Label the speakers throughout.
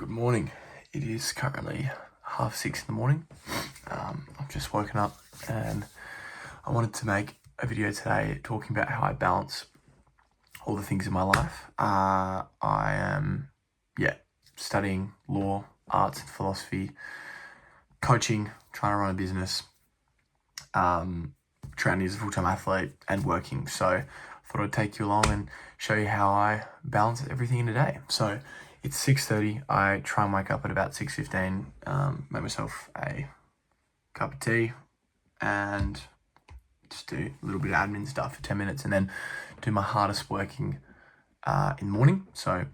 Speaker 1: Good morning. It is currently 6:30 in the morning. I've just woken up and I wanted to make a video today talking about how I balance all the things in my life. I am, studying law, arts and philosophy, coaching, trying to run a business, training as a full-time athlete and working. So I thought I'd take you along and show you how I balance everything in a day. So it's 6:30. I try and wake up at about 6:15, make myself a cup of tea and just do a little bit of admin stuff for 10 minutes and then do my hardest working in the morning. So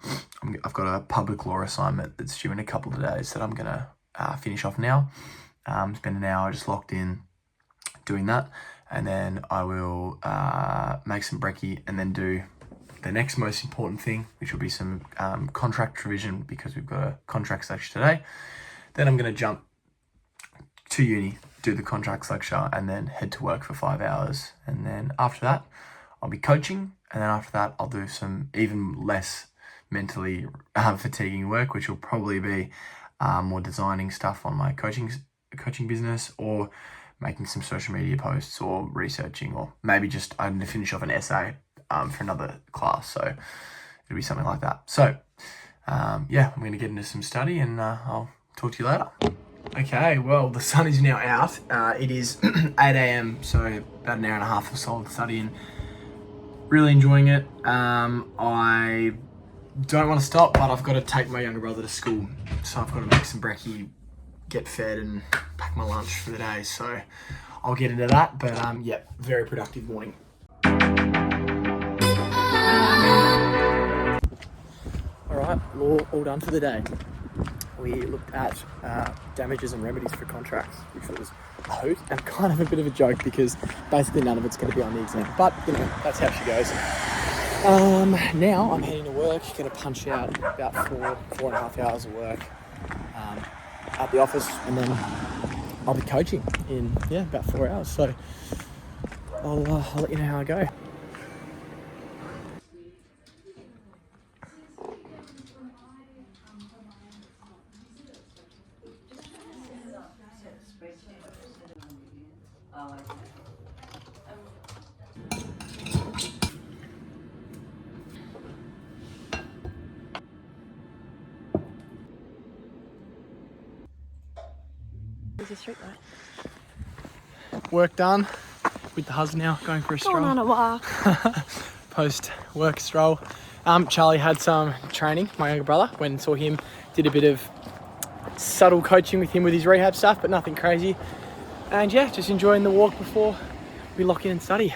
Speaker 1: I've got a public law assignment that's due in a couple of days that I'm going to finish off now. Spend an hour just locked in doing that, and then I will make some brekkie and then do the next most important thing, which will be some contract revision because we've got a contracts lecture today. Then I'm going to jump to uni, do the contracts lecture, and then head to work for 5 hours. And then after that, I'll be coaching. And then after that, I'll do some even less mentally fatiguing work, which will probably be more designing stuff on my coaching business, or making some social media posts, or researching, or maybe just I'm going to finish off an essay for another class. So it'll be something like that. So I'm going to get into some study and I'll talk to you later. Okay, well, the sun is now out. It is 8 a.m, so about an hour and a half of solid studying. Really enjoying it. I don't want to stop, but I've got to take my younger brother to school. So I've got to make some brekkie, get fed and pack my lunch for the day. So I'll get into that, but very productive morning. All right, law all done for the day. We looked at damages and remedies for contracts, which was a hoot and kind of a bit of a joke because basically none of it's going to be on the exam. But, that's how she goes. Now I'm heading to work, going to punch out about 4.5 hours of work at the office, and then I'll be coaching in, about 4 hours. So I'll let you know how I go.
Speaker 2: There's a street light.
Speaker 1: Work done with the hus now, going for a stroll.
Speaker 2: Going on a walk.
Speaker 1: Post work stroll. Charlie had some training, my younger brother. Went and saw him, did a bit of subtle coaching with him with his rehab stuff, but nothing crazy. And just enjoying the walk before we lock in and study.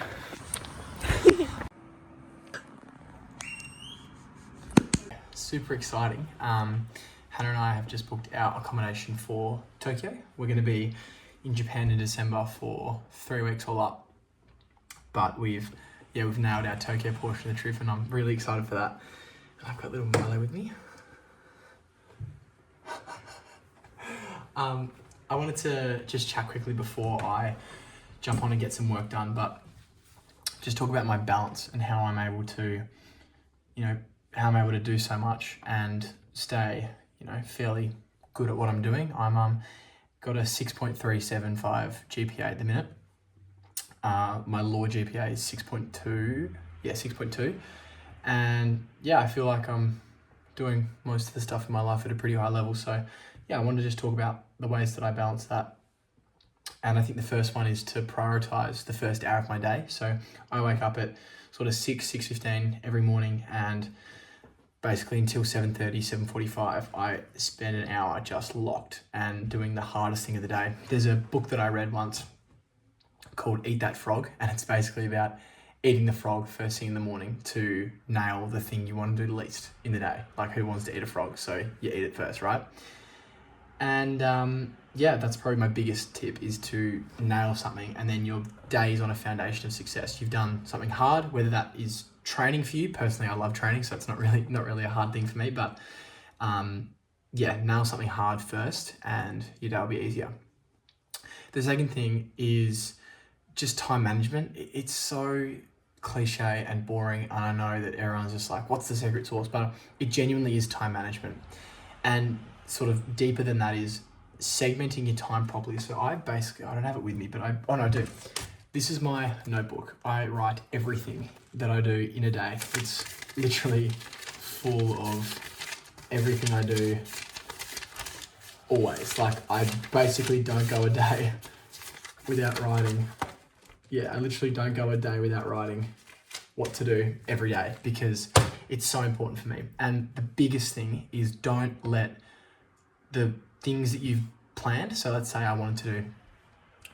Speaker 1: Super exciting. Hannah and I have just booked our accommodation for Tokyo. We're going to be in Japan in December for 3 weeks all up. But we've nailed our Tokyo portion of the trip, and I'm really excited for that. And I've got little Milo with me. I wanted to just chat quickly before I jump on and get some work done, but just talk about my balance and how I'm able to, do so much and stay, fairly good at what I'm doing. I'm got a 6.375 GPA at the minute. My law GPA is 6.2. 6.2. And I feel like I'm doing most of the stuff in my life at a pretty high level. So I wanted to just talk about the ways that I balance that. And I think the first one is to prioritize the first hour of my day. So I wake up at sort of 6:15 every morning, and basically until 7:30, 7:45, I spend an hour just locked and doing the hardest thing of the day. There's a book that I read once called Eat That Frog, and it's basically about eating the frog first thing in the morning to nail the thing you want to do least in the day. Like, who wants to eat a frog? So you eat it first, right? And that's probably my biggest tip, is to nail something, and then your day is on a foundation of success. You've done something hard, whether that is training for you. Personally, I love training, so it's not really a hard thing for me, but nail something hard first and your day will be easier. The second thing is just time management. It's so cliche and boring, and I know that everyone's just like, what's the secret sauce? But it genuinely is time management.
Speaker 3: And sort of deeper than that is segmenting your time properly. So I don't have it with me, but I do. This is my notebook. I write everything that I do in a day. It's literally full of everything I do always. Like, I basically don't go a day without writing. Yeah, I literally don't go a day without writing what to do every day, because it's so important for me. And the biggest thing is, don't let the things that you've planned. So let's say I wanted to do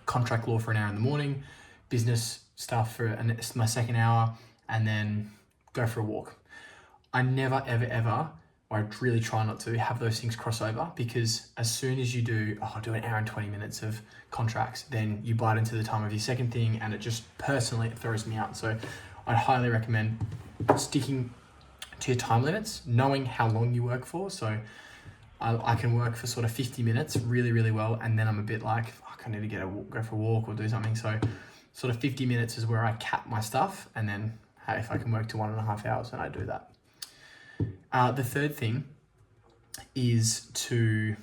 Speaker 3: contract law for an hour in the morning, business stuff for my second hour, and then go for a walk. I never, ever, or I really try not to have those things cross over, because as soon as you do, do an hour and 20 minutes of contracts, then you bite into the time of your second thing, and it just personally, it throws me out. So I'd highly recommend sticking to your time limits, knowing how long you work for. So I can work for sort of 50 minutes really, really well, and then I'm a bit like, fuck, I need to go for a walk or do something. So sort of 50 minutes is where I cap my stuff, and then, hey, if I can work to 1.5 hours, then I do that. The third thing is to,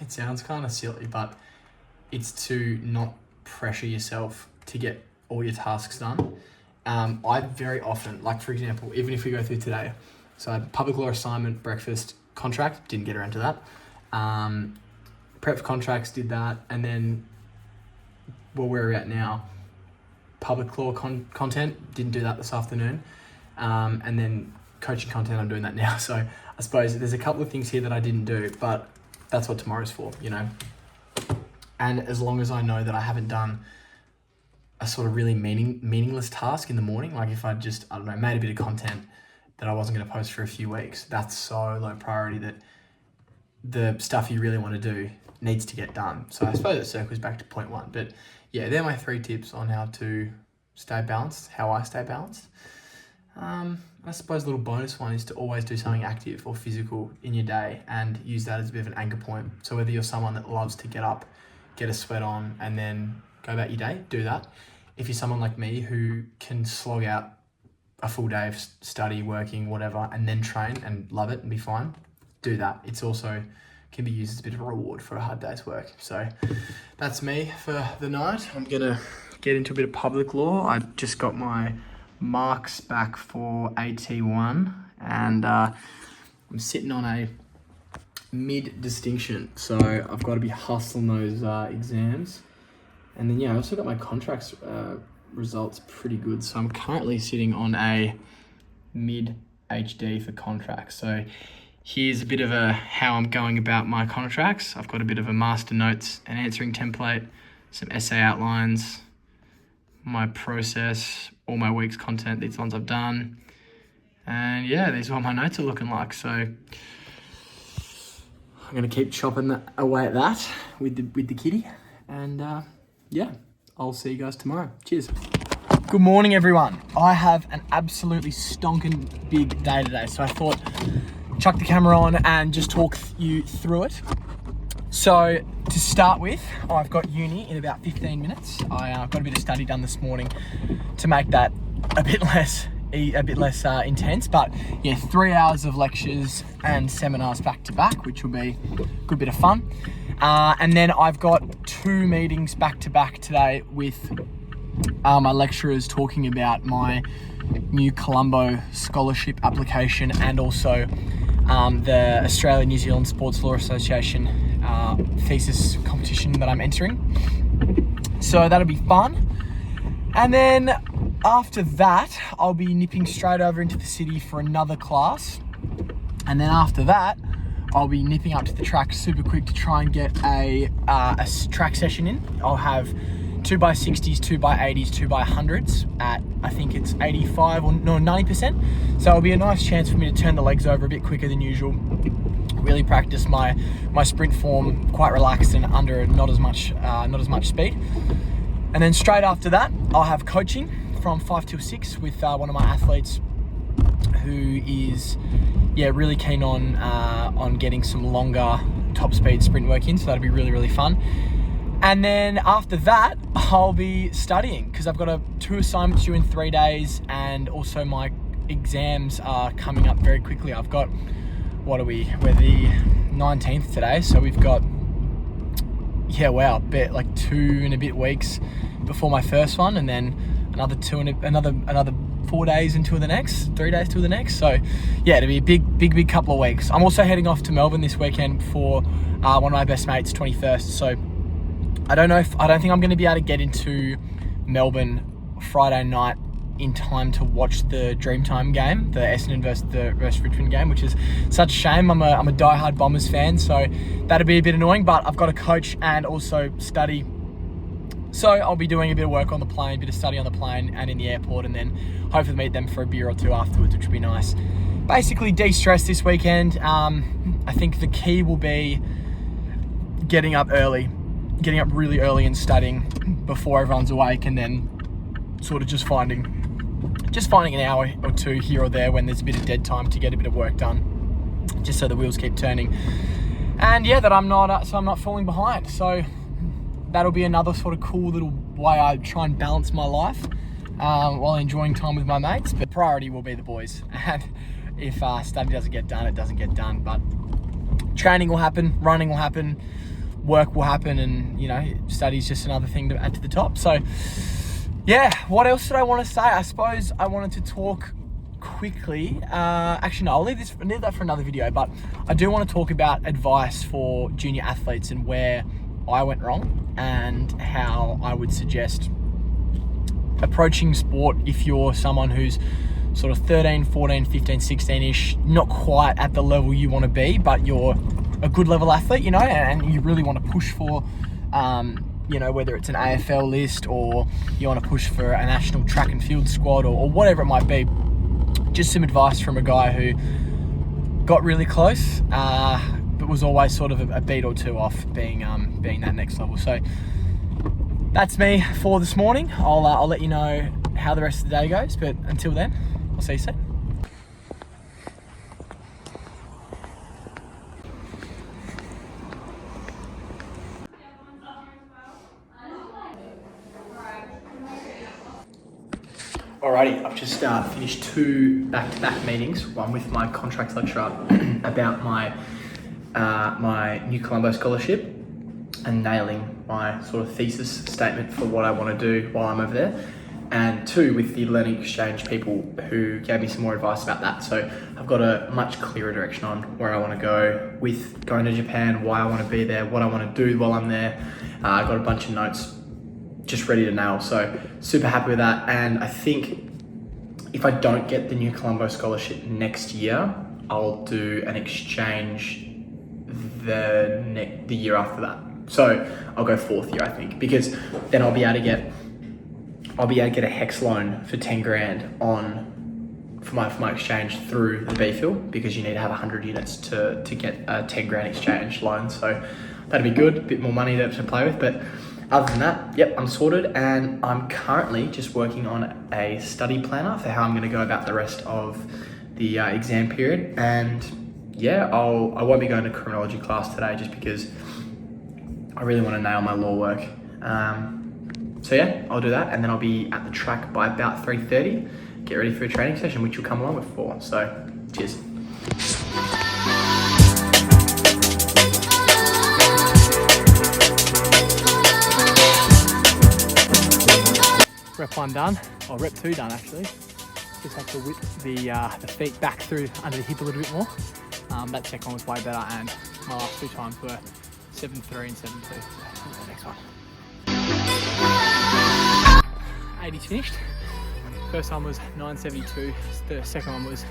Speaker 3: it sounds kind of silly, but it's to not pressure yourself to get all your tasks done. I very often, like for example, even if we go through today, so I had public law assignment, breakfast, contract, didn't get around to that. Prep for contracts, did that, and then where we're at now, public law content, didn't do that this afternoon, and then coaching content, I'm doing that now. So I suppose there's a couple of things here that I didn't do, but that's what tomorrow's for, you know. And as long as I know that I haven't done a sort of really meaningless task in the morning, like if I just, I don't know, made a bit of content that I wasn't going to post for a few weeks, that's so low priority that the stuff you really want to do needs to get done. So I suppose it circles back to point one. But yeah, they're my 3 tips on how to stay balanced, how I stay balanced. I suppose a little bonus one is to always do something active or physical in your day and use that as a bit of an anchor point. So whether you're someone that loves to get up, get a sweat on, and then go about your day, do that. If you're someone like me who can slog out a full day of study, working, whatever, and then train and love it and be fine, do that. It's also can be used as a bit of a reward for a hard day's work. So that's me for the night. I'm gonna get into a bit of public law. I just got my marks back for AT1, and I'm sitting on a mid distinction, so I've got to be hustling those exams. And then yeah, I also got my contracts results pretty good, so I'm currently sitting on a mid HD for contracts. So here's a bit of how I'm going about my contracts. I've got a bit of a master notes and answering template, some essay outlines, my process, all my week's content, these ones I've done. And yeah, these are what my notes are looking like. So I'm gonna keep chopping away at that with the kitty. And yeah, I'll see you guys tomorrow. Cheers. Good morning, everyone. I have an absolutely stonking big day today. So I thought, chuck the camera on and just talk you through it. So to start with, I've got uni in about 15 minutes. I've got a bit of study done this morning to make that a bit less intense. But yeah, 3 hours of lectures and seminars back to back, which will be a good bit of fun. And then I've got 2 meetings back to back today with my lecturers talking about my new Colombo scholarship application and also the Australia New Zealand Sports Law Association thesis competition that I'm entering. So that'll be fun. And then after that, I'll be nipping straight over into the city for another class. And then after that, I'll be nipping up to the track super quick to try and get a track session in. I'll have 2x60s, 2x80s, 2x100s at, I think it's 85 or no 90%. So it'll be a nice chance for me to turn the legs over a bit quicker than usual. Really practice my sprint form quite relaxed and under not as much speed. And then straight after that, I'll have coaching from 5 till 6 with one of my athletes who is really keen on getting some longer top speed sprint work in. So that'll be really, really fun. And then after that, I'll be studying because I've got 2 assignments due in 3 days, and also my exams are coming up very quickly. I've got what are we? We're the 19th today, so we've got, yeah, wow, like 2 and a bit weeks before my first one, and then another 4 days until the next, 3 days till the next. So yeah, it'll be a big couple of weeks. I'm also heading off to Melbourne this weekend for one of my best mates' 21st. So I don't think I'm going to be able to get into Melbourne Friday night in time to watch the Dreamtime game, the Essendon versus Richmond game, which is such a shame. I'm a diehard Bombers fan, so that'll be a bit annoying, but I've got to coach and also study. So I'll be doing a bit of work on the plane, a bit of study on the plane and in the airport, and then hopefully meet them for a beer or two afterwards, which would be nice. Basically de-stress this weekend. I think the key will be getting up really early and studying before everyone's awake, and then sort of just finding an hour or two here or there when there's a bit of dead time to get a bit of work done, just so the wheels keep turning. And yeah, that I'm not falling behind. So that'll be another sort of cool little way I try and balance my life while enjoying time with my mates. But priority will be the boys. And if study doesn't get done, it doesn't get done. But training will happen, running will happen, work will happen, and study's just another thing to add to the top. So yeah, what else did I want to say? I suppose I wanted to talk quickly. Actually, no, I'll leave that for another video. But I do want to talk about advice for junior athletes and where I went wrong and how I would suggest approaching sport if you're someone who's sort of 13, 14, 15, 16-ish, not quite at the level you want to be, but you're a good level athlete, and you really want to push for whether it's an AFL list or you want to push for a national track and field squad or whatever it might be. Just some advice from a guy who got really close, but was always sort of a beat or two off being that next level. So that's me for this morning. I'll let you know how the rest of the day goes, but until then, I'll see you soon. Alrighty, I've just finished 2 back-to-back meetings, one with my contracts lecturer about my New Colombo scholarship and nailing my sort of thesis statement for what I want to do while I'm over there, and 2 with the learning exchange people who gave me some more advice about that. So I've got a much clearer direction on where I want to go with going to Japan, why I want to be there, what I want to do while I'm there. I've got a bunch of notes just ready to nail. So super happy with that. And I think if I don't get the New Colombo scholarship next year, I'll do an exchange the year after that. So I'll go 4th year, I think, because then I'll be able to get a HEX loan for 10 grand for my exchange through the BFIL, because you need to have 100 units to get a 10 grand exchange loan. So that'd be good, a bit more money to play with. But other than that, yep, I'm sorted, and I'm currently just working on a study planner for how I'm going to go about the rest of the exam period. And yeah, I won't be going to criminology class today just because I really want to nail my law work. So yeah, I'll do that, and then I'll be at the track by about 3:30. Get ready for a training session, which you'll come along with for. So, cheers. Rep 1 done, or rep 2 done actually. Just have to whip the feet back through under the hip a little bit more. That second one was way better, and my last 2 times were 7.3 and 7.2. So the next one. 80's finished. First one was 9.72. The second one was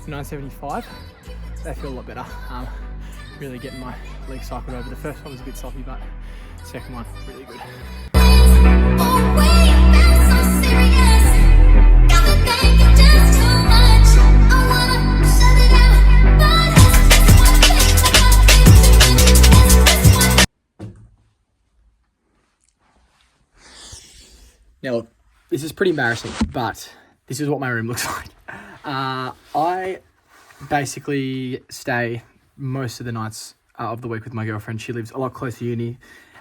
Speaker 3: 9.75. They feel a lot better. Really getting my legs cycled over. The first one was a bit sloppy, but the second one really good. Now look, this is pretty embarrassing, but this is what my room looks like. I basically stay most of the nights of the week with my girlfriend. She lives a lot closer to uni,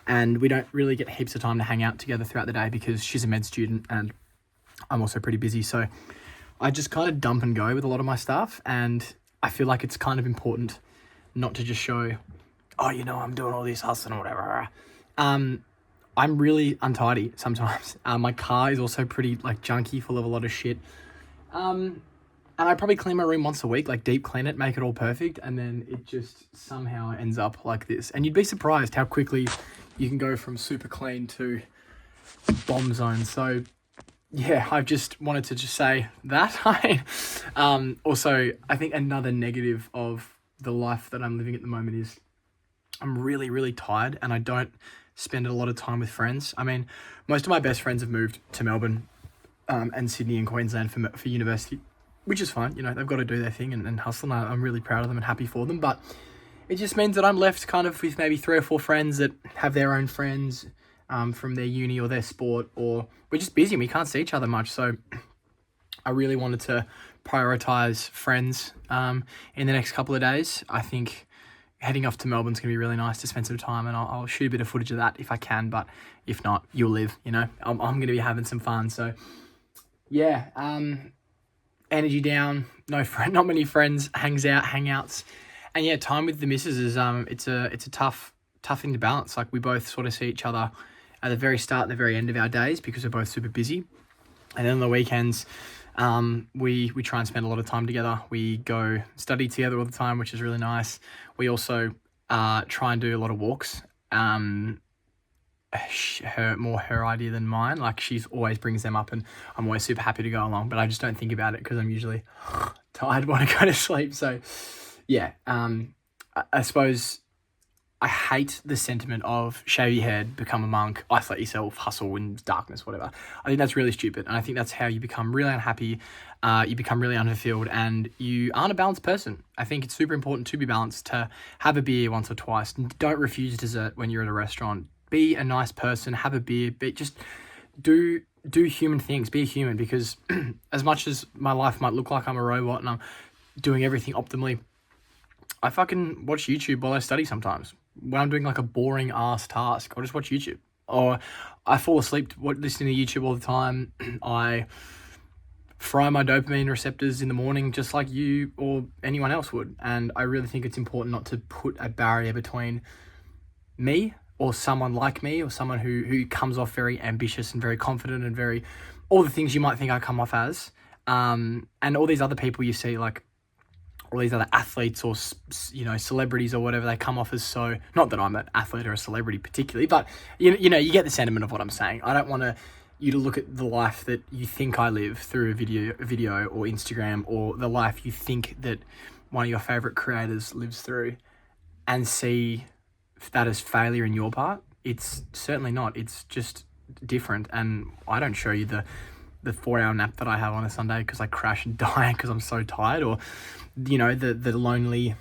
Speaker 3: and we don't really get heaps of time to hang out together throughout the day because she's a med student and I'm also pretty busy. So I just kind of dump and go with a lot of my stuff, and I feel like it's kind of important not to just show, oh, you know, I'm doing all this hustling or whatever. I'm really untidy sometimes. My car is also pretty like junky, full of a lot of shit. And I probably clean my room once a week, like deep clean it, make it all perfect, and then it just somehow ends up like this. And you'd be surprised how quickly you can go from super clean to bomb zone. So yeah, I just wanted to just say that. Also, I think another negative of the life that I'm living at the moment is I'm really, really tired, and I don't spend a lot of time with friends. I mean, most of my best friends have moved to Melbourne and Sydney and Queensland for university, which is fine. You know, they've got to do their thing and hustle, and I'm really proud of them and happy for them. But it just means that I'm left kind of with maybe 3 or 4 friends that have their own friends from their uni or their sport, or we're just busy and we can't see each other much. So I really wanted to prioritize friends in the next couple of days. I think heading off to Melbourne's going to be really nice to spend some time, and I'll shoot a bit of footage of that if I can, but if not, you'll live, you know. I'm going to be having some fun. So yeah, energy down, not many friends, hangouts. And yeah, time with the missus is it's a tough thing to balance. Like, we both sort of see each other at the very start and the very end of our days because we're both super busy. And then on the weekends, we try and spend a lot of time together. We go study together all the time, which is really nice. We also try and do a lot of walks. Her idea than mine. Like, she's always brings them up, and I'm always super happy to go along. But I just don't think about it because I'm usually tired, want to go to sleep. So yeah, I suppose I hate the sentiment of shave your head, become a monk, isolate yourself, hustle in darkness, whatever. I think that's really stupid. And I think that's how you become really unhappy. You become really unfulfilled, and you aren't a balanced person. I think it's super important to be balanced, to have a beer once or twice. Don't refuse dessert when you're at a restaurant. Be a nice person, have a beer, just do human things, be a human, because as much as my life might look like I'm a robot and I'm doing everything optimally, I fucking watch YouTube while I study sometimes. When I'm doing like a boring ass task, I'll just watch YouTube. Or I fall asleep listening to YouTube all the time. I fry my dopamine receptors in the morning just like you or anyone else would. And I really think it's important not to put a barrier between me or someone like me, or someone who comes off very ambitious and very confident and very all the things you might think I come off as, and all these other people you see, like all these other athletes or, you know, celebrities or whatever, they come off as so, not that I'm an athlete or a celebrity particularly, but you know, you get the sentiment of what I'm saying. I don't want you to look at the life that you think I live through a video or Instagram, or the life you think that one of your favorite creators lives through, and see that as failure in your part. It's certainly not. It's just different. And I don't show you the 4-hour nap that I have on a Sunday because I crash and die because I'm so tired, or you know, the lonely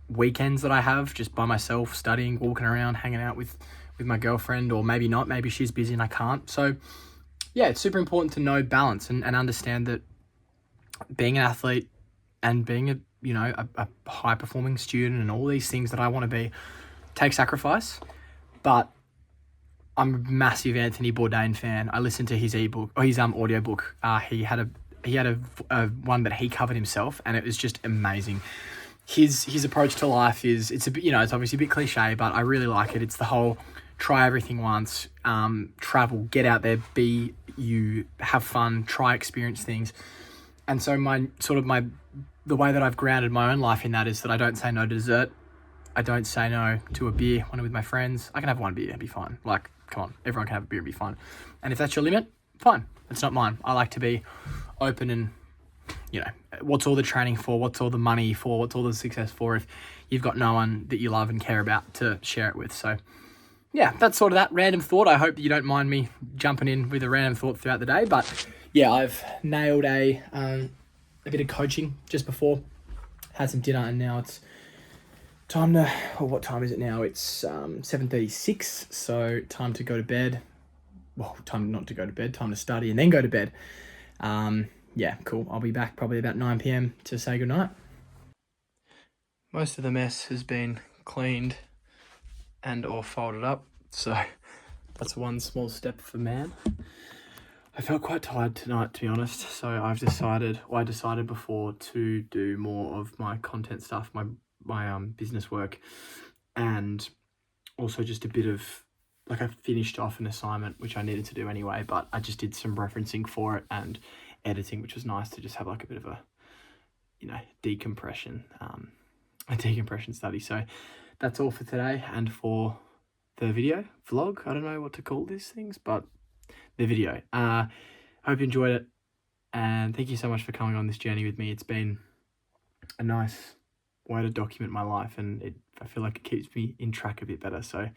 Speaker 3: weekends that I have just by myself, studying, walking around, hanging out with my girlfriend, or maybe not, maybe she's busy and I can't. So yeah, it's super important to know balance and understand that being an athlete and being a high performing student and all these things that I want to be take sacrifice. But I'm a massive Anthony Bourdain fan. I listened to his audiobook. He had a one that he covered himself, and it was just amazing. His approach to life is, it's obviously a bit cliche, but I really like it. It's the whole try everything once, travel, get out there, be you, have fun, try experience things. And so the way that I've grounded my own life in that is that I don't say no to dessert. I don't say no to a beer when I'm with my friends. I can have one beer and be fine. Like, come on, everyone can have a beer and be fine. And if that's your limit, fine. It's not mine. I like to be open and, you know, what's all the training for? What's all the money for? What's all the success for if you've got no one that you love and care about to share it with? So yeah, that's sort of that random thought. I hope that you don't mind me jumping in with a random thought throughout the day. But yeah, I've nailed a bit of coaching just before, had some dinner, and now it's time to, what time is it now? It's 7:36, so time to go to bed. Well, time not to go to bed, time to study and then go to bed. Yeah, cool. I'll be back probably about 9 p.m. to say goodnight. Most of the mess has been cleaned and or folded up, so that's one small step for man. I felt quite tired tonight, to be honest. So I decided before to do more of my content stuff, my business work, and also just a bit of, like, I finished off an assignment which I needed to do anyway, but I just did some referencing for it and editing, which was nice to just have like a bit of a, decompression, a decompression study. So that's all for today and for the video vlog. I don't know what to call these things, but the video. Hope you enjoyed it, and thank you so much for coming on this journey with me. It's been a nice way to document my life, and I feel like it keeps me in track a bit better. So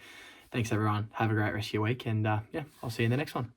Speaker 3: thanks everyone. Have a great rest of your week, and yeah, I'll see you in the next one.